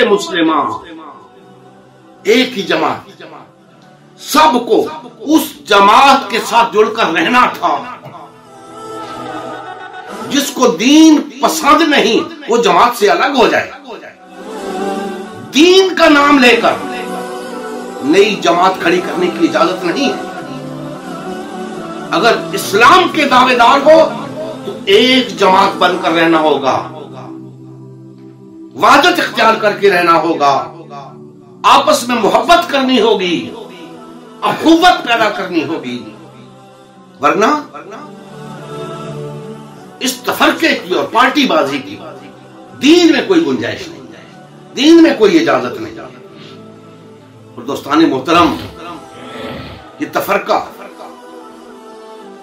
مسلمہ، ایک ہی جماعت، سب کو اس جماعت کے ساتھ جڑ کر رہنا تھا۔ جس کو دین پسند نہیں وہ جماعت سے الگ ہو جائے۔ دین کا نام لے کر نئی جماعت کھڑی کرنے کی اجازت نہیں ہے۔ اگر اسلام کے دعوے دار ہو تو ایک جماعت بن کر رہنا ہوگا، وحدت اختیار کر کے رہنا ہوگا، آپس میں محبت کرنی ہوگی، اخوت پیدا کرنی ہوگی، ورنہ اس تفرقے کی اور پارٹی بازی کی دین میں کوئی گنجائش نہیں، دین میں کوئی اجازت نہیں۔ اور دوستان محترم، یہ تفرقہ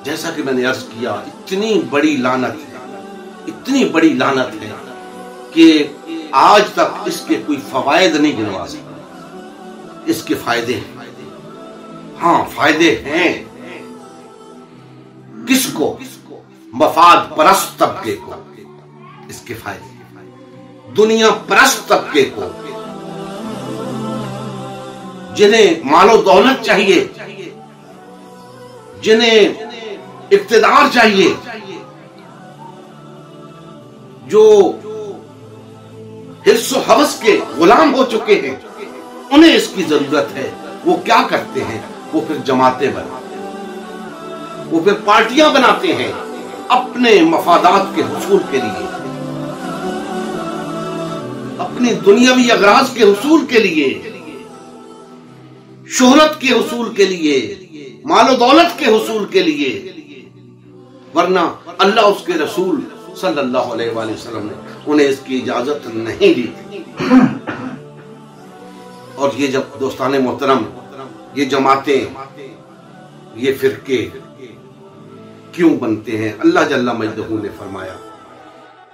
جیسا کہ میں نے عرض کیا اتنی بڑی لعنت ہے، اتنی بڑی لعنت ہے کہ آج تک اس کے کوئی فوائد نہیں گنوا سکتے۔ اس کے فائدے ہیں، ہاں فائدے ہیں۔ کس کو؟ مفاد پرست طبقے کو اس کے فائدے، دنیا پرست طبقے کو، جنہیں مال و دولت چاہیے، جنہیں اقتدار چاہیے، جو حرص و ہوس کے غلام ہو چکے ہیں، انہیں اس کی ضرورت ہے۔ وہ کیا کرتے ہیں؟ وہ پھر جماعتیں بناتے ہیں، وہ پھر پارٹیاں بناتے ہیں اپنے مفادات کے حصول کے لیے، اپنی دنیاوی اغراض کے حصول کے لیے، شہرت کے حصول کے لیے، مال و دولت کے حصول کے لیے، ورنہ اللہ اس کے رسول صلی اللہ علیہ وآلہ وسلم نے انہیں اس کی اجازت نہیں دی۔ اور یہ جب دوستان محترم یہ جماعتیں، یہ فرقے کیوں بنتے ہیں؟ اللہ جل مجدہ نے فرمایا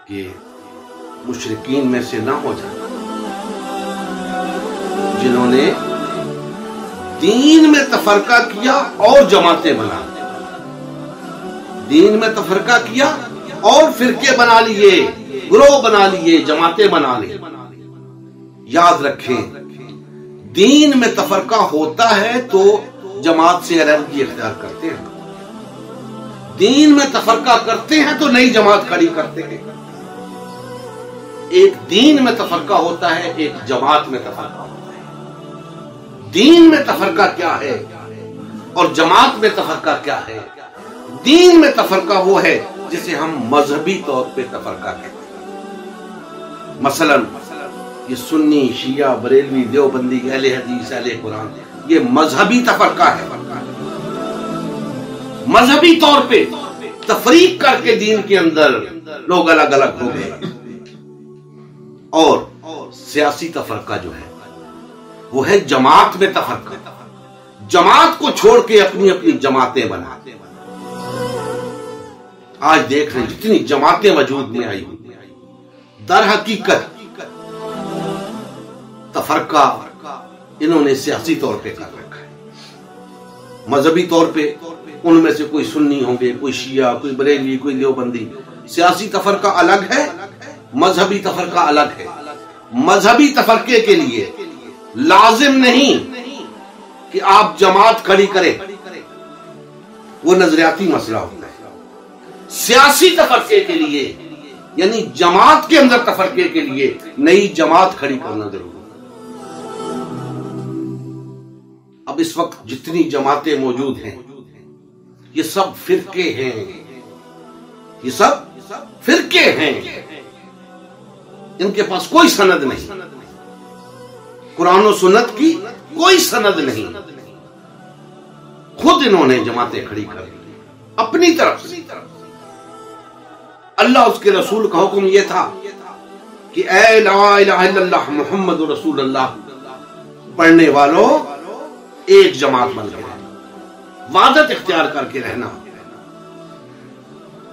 کہ مشرکین میں سے نہ ہو جانا جنہوں نے دین میں تفرقہ کیا اور جماعتیں بنا لی، دین میں تفرقہ کیا اور فرقے بنا لیے، گروہ بنا لیے، جماعتیں بنا لی۔ یاد رکھیں، دین میں تفرقہ ہوتا ہے تو جماعت سے علیحدگی اختیار کرتے ہیں، دین میں تفرقہ کرتے ہیں تو نئی جماعت کھڑی کرتے ہیں۔ ایک دین میں تفرقہ ہوتا ہے، ایک جماعت میں تفرقہ ہوتا ہے۔ دین میں تفرقہ کیا ہے اور جماعت میں تفرقہ کیا ہے؟ دین میں تفرقہ وہ ہے جسے ہم مذہبی طور پہ تفرقہ کہتے ہیں۔ مثلا یہ سنی، شیعہ، بریلوی، دیوبندی، اہل حدیث، اہل قرآن، یہ مذہبی تفرقہ ہے۔ مذہبی طور پہ تفریق کر کے دین کے اندر لوگ الگ الگ ہو گئے۔ اور سیاسی تفرقہ جو ہے وہ ہے جماعت میں تفرقہ، جماعت کو چھوڑ کے اپنی اپنی جماعتیں بناتے ہیں۔ آج دیکھ رہے ہیں جتنی جماعتیں وجود میں آئی ہوئی، در حقیقت تفرقہ انہوں نے سیاسی طور پہ کر رکھا ہے۔ مذہبی طور پہ ان میں سے کوئی سنی ہوں گے، کوئی شیعہ، کوئی بریلوی، کوئی دیوبندی۔ سیاسی تفرقہ الگ ہے، مذہبی تفرقہ الگ ہے۔ مذہبی تفرقے کے لیے لازم نہیں کہ آپ جماعت کھڑی کریں، وہ نظریاتی مسئلہ ہوتا ہے۔ سیاسی تفرقے کے لیے یعنی جماعت کے اندر تفرقے کے لیے نئی جماعت کھڑی کرنا ضروری ہے۔ اب اس وقت جتنی جماعتیں موجود ہیں یہ سب فرقے ہیں، یہ سب فرقے ہیں، ان کے پاس کوئی سند نہیں، قرآن و سنت کی کوئی سند نہیں، خود انہوں نے جماعتیں کھڑی کر دی اپنی طرف سے۔ اللہ اس کے رسول کا حکم یہ تھا کہ اے لا الہ الا اللہ محمد رسول اللہ پڑھنے والوں ایک جماعت بن کے رہنا، وحدت اختیار کر کے رہنا۔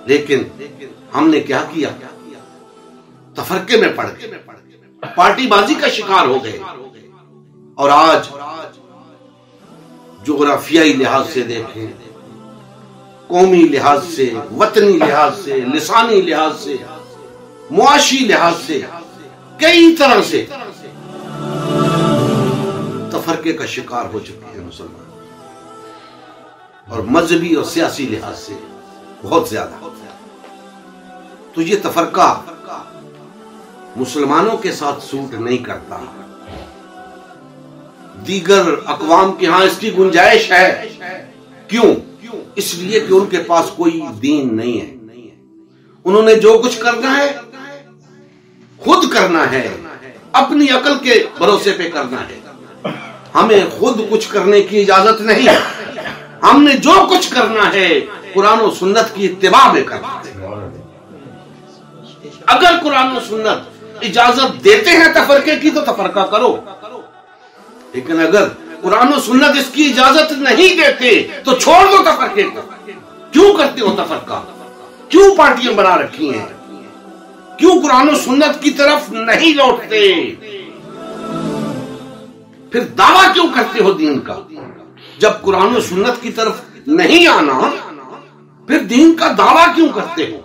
لیکن ہم نے کیا کیا؟ تفرقے میں پڑ گئے، پارٹی بازی کا شکار ہو گئے۔ اور آج جغرافیائی لحاظ سے دیکھیں، قومی لحاظ سے، وطنی لحاظ سے، لسانی لحاظ سے، معاشی لحاظ سے، کئی طرح سے تفرقے کا شکار ہو چکے ہیں مسلمان، اور مذہبی اور سیاسی لحاظ سے بہت زیادہ۔ تو یہ تفرقہ مسلمانوں کے ساتھ سوٹ نہیں کرتا، دیگر اقوام کے ہاں اس کی گنجائش ہے۔ کیوں؟ اس لیے کہ ان کے پاس کوئی دین نہیں ہے، انہوں نے جو کچھ کرنا ہے خود کرنا ہے، اپنی عقل کے بھروسے پہ کرنا ہے۔ ہمیں خود کچھ کرنے کی اجازت نہیں، ہم نے جو کچھ کرنا ہے قرآن و سنت کی اتباع میں کرنا ہے۔ اگر قرآن و سنت اجازت دیتے ہیں تفرقے کی تو تفرقہ کرو، لیکن اگر قرآن و سنت اس کی اجازت نہیں دیتے تو چھوڑ دو تفرقے کو۔ کیوں کرتے ہو تفرقہ؟ کیوں پارٹیاں بنا رکھی ہیں؟ کیوں قرآن و سنت کی طرف نہیں لوٹتے؟ پھر دعویٰ کیوں کرتے ہو دین کا؟ جب قرآن و سنت کی طرف نہیں آنا پھر دین کا دعویٰ کیوں کرتے ہو؟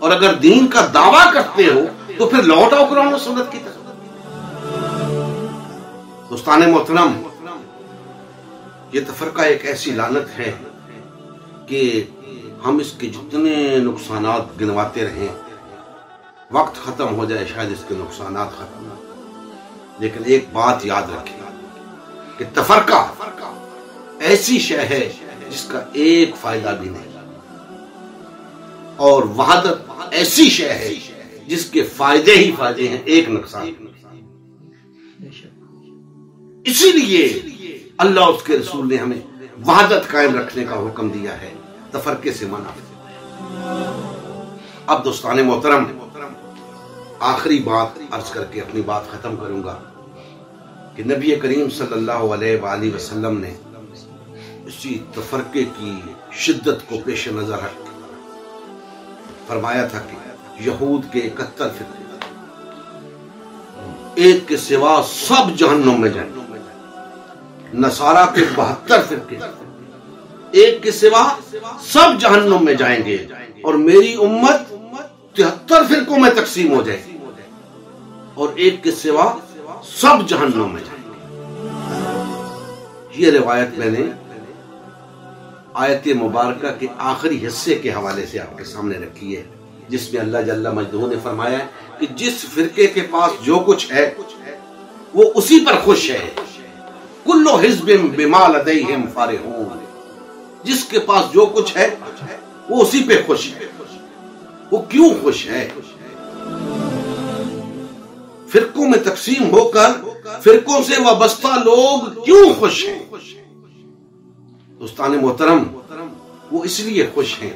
اور اگر دین کا دعویٰ کرتے ہو تو پھر لوٹ آؤ قرآن و سنت کی طرف۔ دوستان محترم، یہ تفرقہ ایک ایسی لعنت ہے کہ ہم اس کے جتنے نقصانات گنواتے رہیں وقت ختم ہو جائے، شاید اس کے نقصانات ختم ہو، لیکن ایک بات یاد رکھیں کہ تفرقہ ایسی شے ہے جس کا ایک فائدہ بھی نہیں، اور وحدت ایسی شے ہے جس کے فائدے ہی فائدے ہیں، ایک نقصان۔ اسی لیے اللہ اس کے رسول نے ہمیں وحدت قائم رکھنے کا حکم دیا ہے، تفرقے سے منع۔ اب دوستان محترم، آخری بات عرض کر کے اپنی بات ختم کروں گا کہ نبی کریم صلی اللہ علیہ وآلہ وسلم نے اسی تفرقے کی شدت کو پیش نظر رکھ فرمایا تھا کہ یہود کے 71 فرقے ایک کے سوا سب جہنم میں جائیں، نصارہ کے 72 فرقے ایک کے سوا سب جہنم میں جائیں گے، اور میری امت 73 فرقوں میں تقسیم ہو جائے گی، اور ایک کے سوا سب جہنم میں جائیں گے۔ یہ روایت میں نے آیت مبارکہ کے آخری حصے کے حوالے سے آپ کے سامنے رکھی ہے، جس میں اللہ جل مجدہ نے فرمایا ہے کہ جس فرقے کے پاس جو کچھ ہے وہ اسی پر خوش ہے، کل حزب بما لدیہم فارحون، جس کے پاس جو کچھ ہے وہ اسی پہ خوش ہے۔ وہ کیوں خوش ہے؟ فرقوں میں تقسیم ہو کر فرقوں سے وابستہ لوگ کیوں خوش ہیں؟ دوستان محترم، وہ اس لیے خوش ہیں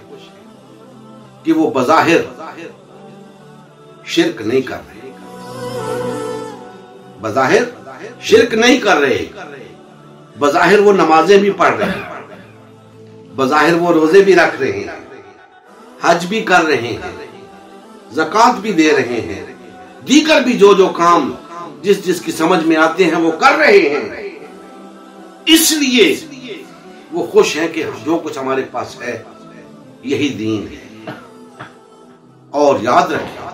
کہ وہ بظاہر شرک نہیں کر رہے، بظاہر شرک نہیں کر رہے، بظاہر وہ نمازیں بھی پڑھ رہے ہیں، بظاہر وہ روزے بھی رکھ رہے ہیں، حج بھی کر رہے ہیں، زکوٰۃ بھی دے رہے ہیں، دیگر بھی جو کام جس کی سمجھ میں آتے ہیں وہ کر رہے ہیں۔ اس لیے وہ خوش ہیں کہ جو کچھ ہمارے پاس ہے یہی دین ہے۔ اور یاد رکھیں،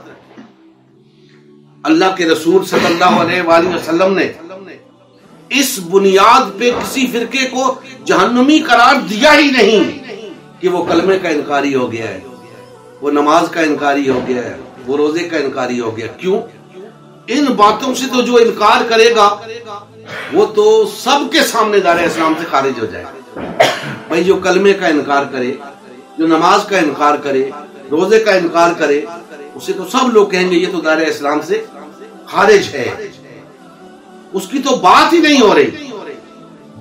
اللہ کے رسول صلی اللہ علیہ وآلہ وسلم نے اس بنیاد پہ کسی فرقے کو جہنمی قرار دیا ہی نہیں کہ وہ کلمے کا انکاری ہو گیا ہے، وہ نماز کا انکاری ہو گیا ہے، وہ روزے کا انکاری ہو گیا۔ کیوں؟ ان باتوں سے تو جو انکار کرے گا وہ تو سب کے سامنے دار اسلام سے خارج ہو جائے گا۔ بھائی جو کلمے کا انکار کرے، جو نماز کا انکار کرے، روزے کا انکار کرے، اسے تو سب لوگ کہیں گے یہ تو دار اسلام سے خارج ہے۔ اس کی تو بات ہی نہیں ہو رہی،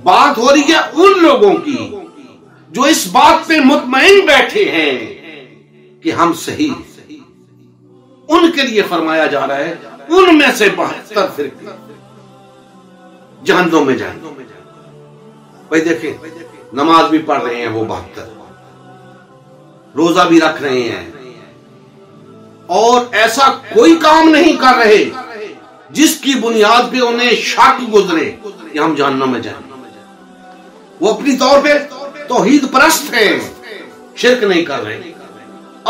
بات ہو رہی ہے ان لوگوں کی جو اس بات پہ مطمئن بیٹھے ہیں کہ ہم صحیح ہیں۔ ان کے لیے فرمایا جا رہا ہے ان میں سے 72 فرقے جہنم میں جائیں۔ بھائی دیکھیں، نماز بھی پڑھ رہے ہیں وہ 72، روزہ بھی رکھ رہے ہیں، اور ایسا کوئی کام نہیں کر رہے جس کی بنیاد پہ انہیں شک گزرے کہ ہم جہنم میں جائیں۔ وہ اپنی طور پہ توحید پرست ہیں، شرک نہیں کر رہے،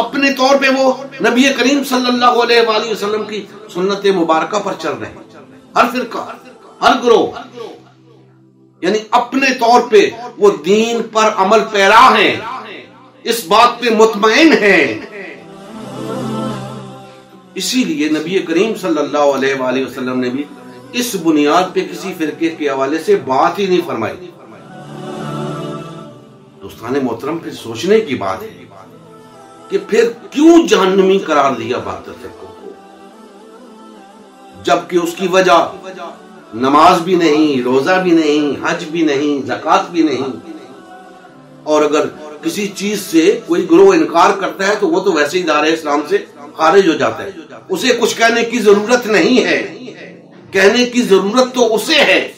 اپنے طور پہ وہ نبی کریم صلی اللہ علیہ وآلہ وسلم کی سنت مبارکہ پر چل رہے ہیں۔ ہر فرقہ، ہر گروہ یعنی اپنے طور پہ وہ دین پر عمل پیرا ہیں، اس بات پہ مطمئن ہیں۔ اسی لیے نبی کریم صلی اللہ علیہ وآلہ وسلم نے بھی اس بنیاد پہ کسی فرقے کے حوالے سے بات ہی نہیں فرمائی۔ دوستان محترم، پھر سوچنے کی بات ہے کہ پھر کیوں جہنمی قرار دیا بہتر فرقوں کو، جبکہ اس کی وجہ نماز بھی نہیں، روزہ بھی نہیں، حج بھی نہیں، زکوٰۃ بھی نہیں، اور اگر کسی چیز سے کوئی گروہ انکار کرتا ہے تو وہ تو ویسے ہی دائرہ اسلام سے خارج ہو جاتا ہے، اسے کچھ کہنے کی ضرورت نہیں ہے۔ کہنے کی ضرورت تو اسے ہے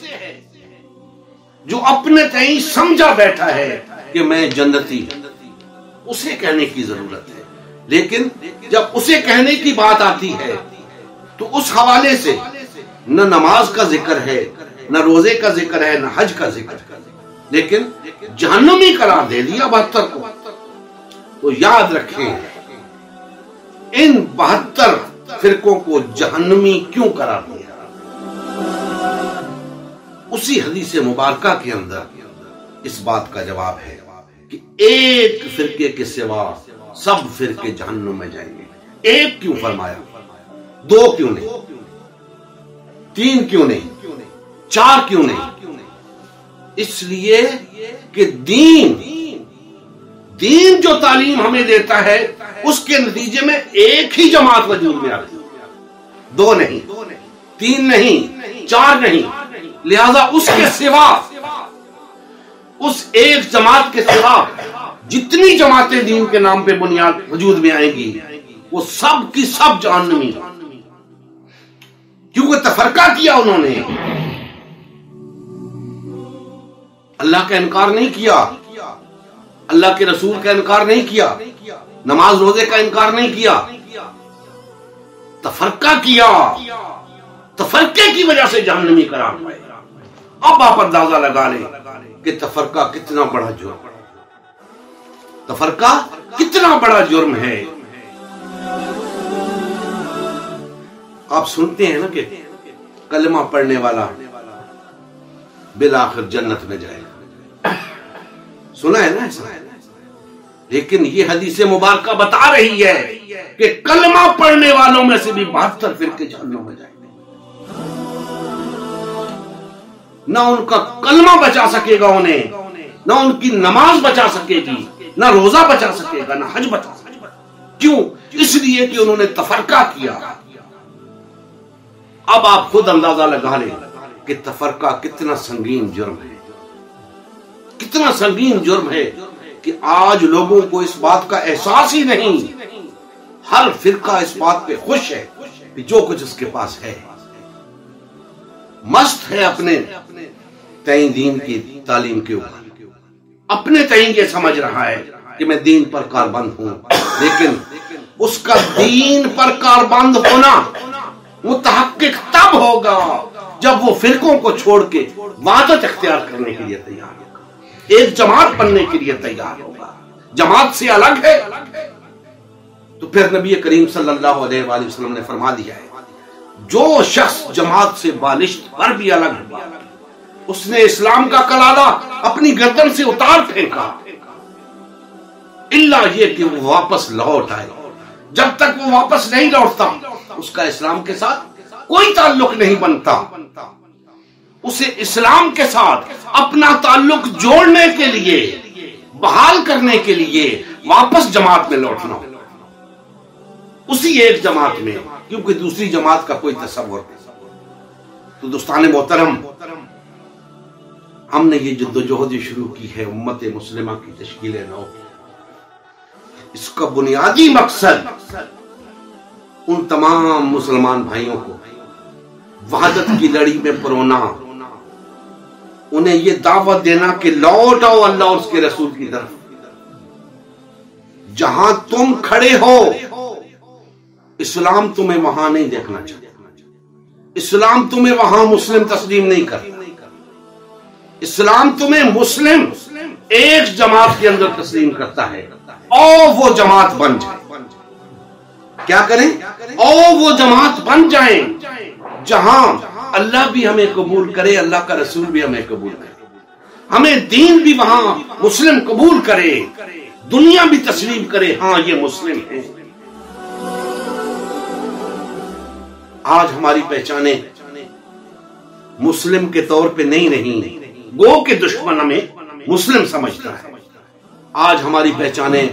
جو اپنے تئیں سمجھا بیٹھا ہے کہ میں جنتی، اسے کہنے کی ضرورت ہے۔ لیکن جب اسے کہنے کی بات آتی ہے تو اس حوالے سے نہ نماز کا ذکر ہے، نہ روزے کا ذکر ہے، نہ حج کا ذکر ہے، لیکن جہنمی قرار دے دیا 72 کو۔ تو یاد رکھیں ان 72 فرقوں کو جہنمی کیوں قرار دیا؟ اسی حدیث مبارکہ کے اندر اس بات کا جواب ہے کہ ایک فرقے کے سوا سب فرقے جہنم میں جائیں گے۔ ایک کیوں فرمایا؟ 2 کیوں نہیں؟ 3 کیوں نہیں؟ 4 کیوں نہیں؟ اس لیے کہ دین جو تعلیم ہمیں دیتا ہے اس کے نتیجے میں ایک ہی جماعت وجود میں آتی ہے، 2 نہیں، 3 نہیں، 4 نہیں۔ لہذا اس کے سوا، اس ایک جماعت کے سوا جتنی جماعتیں دین کے نام پہ بنیاد وجود میں آئیں گی وہ سب کی سب جہنمی، کیونکہ تفرقہ کیا انہوں نے۔ اللہ کا انکار نہیں کیا، اللہ کے رسول کا انکار نہیں کیا، نماز روزے کا انکار نہیں کیا، تفرقہ کیا، تفرقے کی وجہ سے جہنمی قرار پائے۔ اب آپ اندازہ لگا لیں کہ تفرقہ کتنا بڑا جرم، تفرقہ کتنا بڑا جرم ہے۔ آپ سنتے ہیں نا کہ کلمہ پڑھنے والا بالآخر جنت میں جائے گا، سنا ہے نا ایسا؟ لیکن یہ حدیث مبارکہ بتا رہی ہے کہ کلمہ پڑھنے والوں میں سے بھی 72 فرقے جہنم میں جائیں گے۔ نہ ان کا کلمہ بچا سکے گا انہیں، نہ ان کی نماز بچا سکے گی، نہ روزہ بچا سکے گا، نہ حج بچا سکے گا۔ کیوں؟ اس لیے کہ انہوں نے تفرقہ کیا۔ اب آپ خود اندازہ لگا لیں کہ تفرقہ کتنا سنگین جرم ہے، کتنا سنگین جرم ہے کہ آج لوگوں کو اس بات کا احساس ہی نہیں۔ ہر فرقہ اس بات پہ خوش ہے کہ جو کچھ اس کے پاس ہے، مست ہے اپنے تئیں دین کی تعلیم کے اوپر، اپنے تئیں یہ سمجھ رہا ہے کہ میں دین پر کاربند ہوں، لیکن اس کا دین پر کاربند ہونا متحقق تب ہوگا جب وہ فرقوں کو چھوڑ کے وحدت اختیار کرنے کے لیے تیار ہوگا، ایک جماعت بننے کے لیے تیار ہوگا۔ جماعت سے الگ ہے تو پھر نبی کریم صلی اللہ علیہ وآلہ وسلم نے فرما دیا ہے جو شخص جماعت سے بالشت پر بھی الگ ہوا، اس نے اسلام کا کلالہ اپنی گردن سے اتار پھینکا، الا یہ کہ وہ واپس لوٹ آئے۔ جب تک وہ واپس نہیں لوٹتا اس کا اسلام کے ساتھ کوئی تعلق نہیں بنتا۔ اسے اسلام کے ساتھ اپنا تعلق جوڑنے کے لیے، بحال کرنے کے لیے واپس جماعت میں لوٹنا ہو، اسی ایک جماعت میں، کیونکہ دوسری جماعت کا کوئی تصور نہیں۔ تو دوستان محترم، ہم نے یہ جدوجہد شروع کی ہے امت مسلمہ کی تشکیل نو، اس کا بنیادی مقصد ان تمام مسلمان بھائیوں کو وحدت کی لڑی میں پرونا، انہیں یہ دعوت دینا کہ لوٹ آؤ اللہ اور اس کے رسول کی طرف۔ جہاں تم کھڑے ہو اسلام تمہیں وہاں نہیں دیکھنا چاہتا، اسلام تمہیں وہاں مسلم تسلیم نہیں کرتا، اسلام تمہیں مسلم ایک جماعت کے اندر تسلیم کرتا ہے، اور وہ جماعت بن جائے۔ کیا کریں؟ اور وہ جماعت بن جائیں جہاں اللہ بھی ہمیں قبول کرے، اللہ کا رسول بھی ہمیں قبول کرے۔ ہمیں دین بھی وہاں مسلم قبول کرے، دنیا بھی تسلیم کرے، ہاں یہ مسلم ہے۔ آج ہماری پہچانیں مسلم کے طور پہ نہیں رہی، گو کے دشمن ہمیں مسلم سمجھتا ہے۔ آج ہماری پہچانیں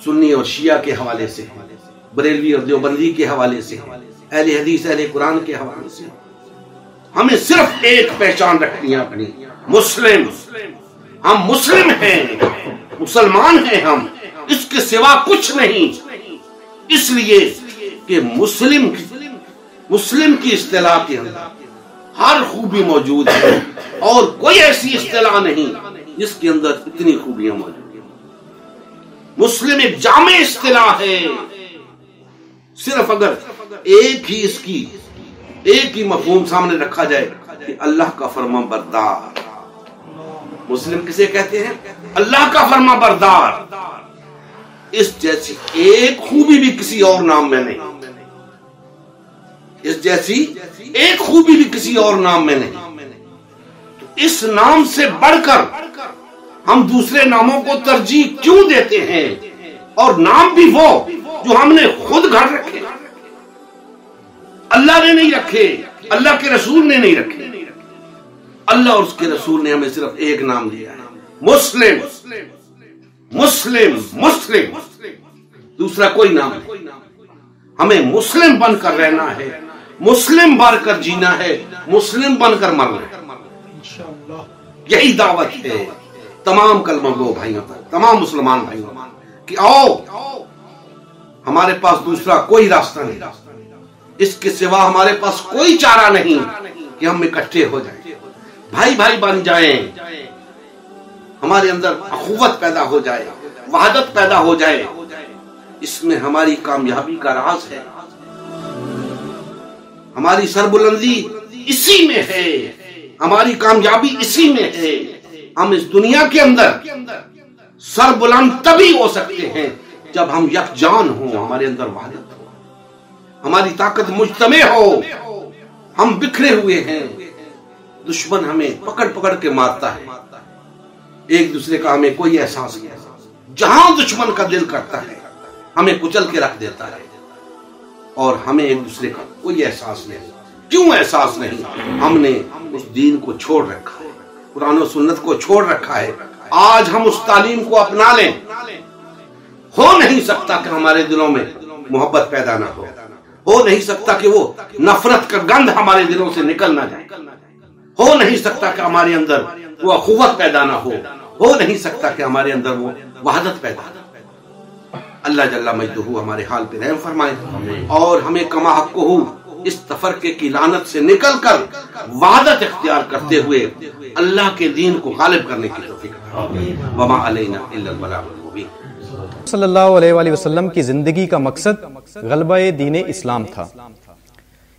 سنی اور شیعہ کے حوالے سے، بریلوی اور دیوبندی کے حوالے سے، اہل حدیث اہل قرآن کے حوالے سے۔ ہمیں صرف ایک پہچان رکھنی ہے اپنی، مسلم۔ ہم مسلم ہیں، مسلمان ہیں ہم، اس کے سوا کچھ نہیں۔ اس لیے کہ مسلم کی اصطلاح کے اندر ہر خوبی موجود ہے، اور کوئی ایسی اصطلاح نہیں جس کے اندر اتنی خوبیاں موجود ہیں۔ مسلم ایک جامع اصطلاح ہے۔ صرف اگر ایک ہی مفہوم سامنے رکھا جائے کہ اللہ کا فرما بردار، مسلم کسے کہتے ہیں؟ اللہ کا فرما بردار۔ اس جیسی ایک خوبی بھی کسی اور نام میں نہیں، اس جیسی ایک خوبی بھی کسی اور نام میں نہیں۔ تو اس نام سے بڑھ کر ہم دوسرے ناموں کو ترجیح کیوں دیتے ہیں؟ اور نام بھی وہ جو ہم نے خود گھڑ رکھے، اللہ نے نہیں رکھے، اللہ کے رسول نے نہیں رکھے۔ اللہ اور اس کے رسول نے ہمیں صرف ایک نام دیا ہے، مسلم۔ مسلم مسلم، دوسرا کوئی نام نہیں۔ ہمیں مسلم بن کر رہنا ہے، مسلم بن کر جینا ہے، مسلم بن کر مرنا ہے۔ یہی دعوت ہے تمام کلمہ گو بھائیوں پر، تمام مسلمان بھائیوں پر، کہ آؤ، ہمارے پاس دوسرا کوئی راستہ نہیں، اس کے سوا ہمارے پاس کوئی چارہ نہیں کہ ہم اکٹھے ہو جائیں، بھائی بھائی بن جائیں، ہمارے اندر اخوت پیدا ہو جائے، وحدت پیدا ہو جائے۔ اس میں ہماری کامیابی کا راز ہے، ہماری سربلندی اسی میں ہے، ہماری کامیابی اسی میں ہے۔ ہم اس دنیا کے اندر سربلند تبھی ہو سکتے ہیں جب ہم یکجان ہوں، ہمارے اندر وحدت ہو، ہماری طاقت مجتمع ہو۔ ہم بکھرے ہوئے ہیں، دشمن ہمیں پکڑ پکڑ کے مارتا ہے، ایک دوسرے کا ہمیں کوئی احساس نہیں۔ جہاں دشمن کا دل کرتا ہے ہمیں کچل کے رکھ دیتا ہے، اور ہمیں ایک دوسرے کا کوئی احساس نہیں۔ کیوں احساس نہیں؟ ہم نے اس دین کو چھوڑ رکھا ہے، قرآن و سنت کو چھوڑ رکھا ہے۔ آج ہم اس تعلیم کو اپنا لیں، ہو نہیں سکتا کہ ہمارے دلوں میں محبت پیدا نہ ہو نہیں سکتا کہ وہ نفرت کا گند ہمارے دلوں سے نکل نہ جائے، ہو نہیں سکتا کہ ہمارے اندر وہ اخوت پیدا نہ ہو نہیں سکتا کہ ہمارے اندر وہ وحدت پیدا نہ ہو۔ اللہ جل مجدہ ہمارے حال پہ رحم فرمائے، اور ہمیں کما حق کو اس تفرقے کی لعنت سے نکل کر وحدت اختیار کرتے ہوئے اللہ کے دین کو غالب کرنے کی توفیق عطا۔ وما علینا الا البلاغ المبین۔ صلی اللہ علیہ وآلہ وسلم کی زندگی کا مقصد غلبہ دین اسلام تھا۔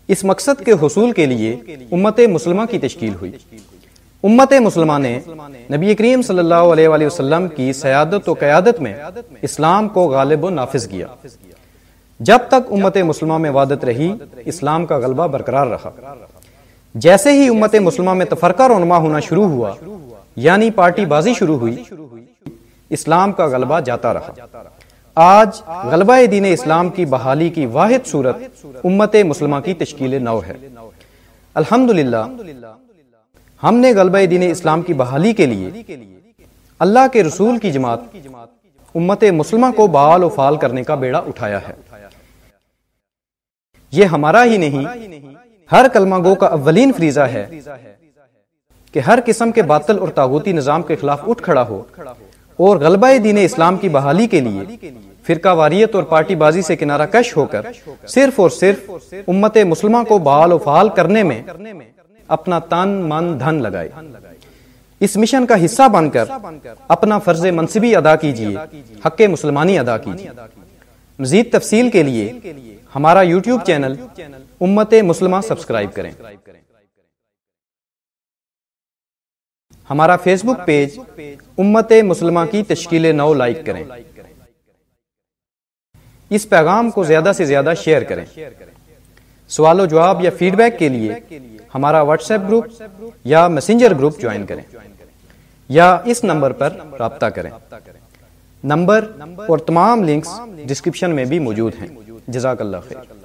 اس مقصد کے حصول کے لیے امت مسلمہ کی تشکیل ہوئی۔ امت مسلمہ نے نبی کریم صلی اللہ علیہ وآلہ وسلم کی سیادت و قیادت میں اسلام کو غالب و نافذ کیا۔ جب تک امت مسلمہ میں وحدت رہی، اسلام کا غلبہ برقرار رہا۔ جیسے ہی امت مسلمہ میں تفرقہ رونما ہونا شروع ہوا، یعنی پارٹی بازی شروع ہوئی، اسلام کا غلبہ جاتا رہا۔ آج غلبہ دین اسلام کی بحالی کی واحد صورت امت مسلمہ کی تشکیل نو ہے۔ الحمدللہ ہم نے غلبہ دین اسلام کی بحالی کے لیے اللہ کے رسول کی جماعت امت مسلمہ کو بحال و فعال کرنے کا بیڑا اٹھایا ہے۔ یہ ہمارا ہی نہیں، ہر کلمہ گو کا اولین فریضہ ہے کہ ہر قسم کے باطل اور طاغوتی نظام کے خلاف اٹھ کھڑا ہو، اور غلبہ دین اسلام کی بحالی کے لیے فرقہ واریت اور پارٹی بازی سے کنارہ کش ہو کر صرف اور صرف امت مسلمہ کو بحال و فعال کرنے میں اپنا تن من دھن لگائے۔ اس مشن کا حصہ بن کر اپنا فرض منصبی ادا کیجیے، حق مسلمانی ادا کیجیے۔ مزید تفصیل کے لیے ہمارا یوٹیوب چینل امت مسلمہ سبسکرائب کریں، ہمارا فیس بک پیج امت مسلمہ کی تشکیل نو لائک کریں، اس پیغام کو زیادہ سے زیادہ شیئر کریں۔ سوال و جواب یا فیڈ بیک کے لیے ہمارا واٹس ایپ گروپ یا میسنجر گروپ جوائن کریں۔ یا اس نمبر پر رابطہ کریں۔ نمبر اور تمام لنکس ڈسکرپشن میں بھی موجود ہیں۔ جزاک اللہ خیر۔